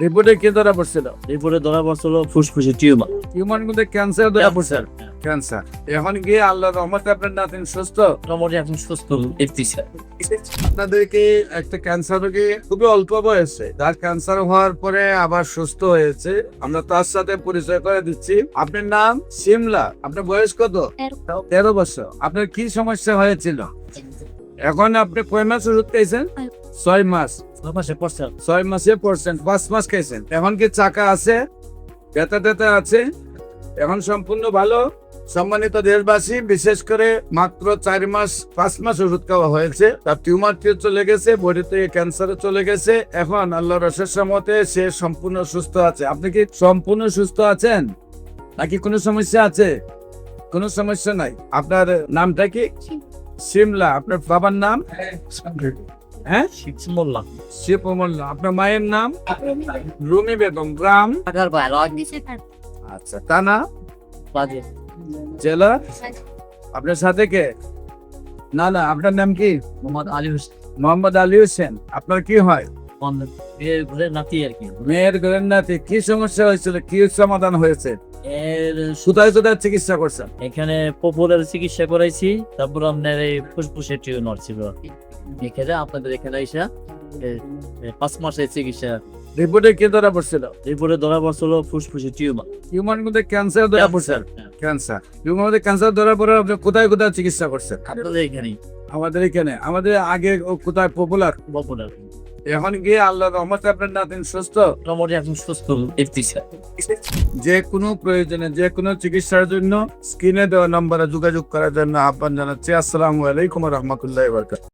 রিপোর্টে কি ধরা পড়ছিল? রিপোর্টে ধরা পড়ছিল ফুসফুসে টিউমার। টিউমারের মধ্যে ক্যান্সার ধরা পড়ছে। ক্যান্সার এখন গিয়ে আল্লাহর রহমতে আপনার নাতিন সুস্থ। মোটামুটি এখন সুস্থ দেখতেছি। আপনাদেরকে একটা ক্যান্সার রোগী খুবই অল্প বয়সে, তার ক্যান্সার হওয়ার পরে আবার সুস্থ হয়েছে, আমরা তার সাথে পরিচয় করে দিচ্ছি। আপনার নাম সিমলা, আপনার বয়স কত? 13 বছর। আপনার কি সমস্যা হয়েছিল? এখন আপনি কয় মাস ওষুধ খাইছেন? 6 মাস। 6 মাসে পড়ছেন, 5 মাস খাইছেন। এখন কি চাকা আছে? ব্যথা ট্যাথা আছে? এখন সম্পূর্ণ ভালো। সম্মানিত দেশবাসী, বিশেষ করে মাত্র 4 মাস 5 মাস ওষুধ খাওয়া হয়েছে, তার টিউমার চলে গেছে, বডি থেকে ক্যান্সারে চলে গেছে। এখন আল্লাহর অশেষ রহমতে সে সম্পূর্ণ সুস্থ আছে। আপনি কি সম্পূর্ণ সুস্থ আছেন নাকি কোনো সমস্যা আছে? কোনো সমস্যা নাই। আপনার নামটা কি? সিমলা। আপনার বাবার নাম? হ্যাঁ, শিব মোল্লা। আপনার মায়ের নাম? রুমি বেগম। গ্রাম? আচ্ছা, থানা? জেলা? আপনার সাথে কে? না, আপনার নাম কি? মোহাম্মদ আলী হোসেন। আপনার কি হয়? মেয়ের ঘরের নাতি। কি সমস্যা হয়েছিল, কি সমাধান হয়েছে? কোথায় চিকিৎসা করছেন? এখানে পপুলার চিকিৎসা করাইছি, তারপর আপনার এই ফুসফুসের টিউমার ছিল। এখানে আপনাদের এখানে আইসা 5 মাসের চিকিৎসা। রিপোর্টে কি ধরা পড়ছিল? রিপোর্টে ধরা পড়ছিল ফুসফুসে টিউমার। টিউমারের মধ্যে ক্যান্সার ধরা পড়ছে। ক্যান্সার। টিউমারের মধ্যে ক্যান্সার ধরা পড়ে আপনি কোথায় চিকিৎসা করছেন? আপনাদের এখানেই। আমাদের এখানে। আমাদের আগে কোথায় পপুলার? এখন গিয়ে আল্লাহর রহমতে আপনার নাতিন সুস্থ। মোটামুটি এখন সুস্থ দেখতেছি। যে কোনো প্রয়োজনে, যে কোনো চিকিৎসার জন্য স্ক্রিনে দেওয়া নম্বরে যোগাযোগ করার জন্য আহ্বান জানাচ্ছি। আসসালামু আলাইকুম ওয়া রাহমাতুল্লাহি ওয়া বারাকাতুহু।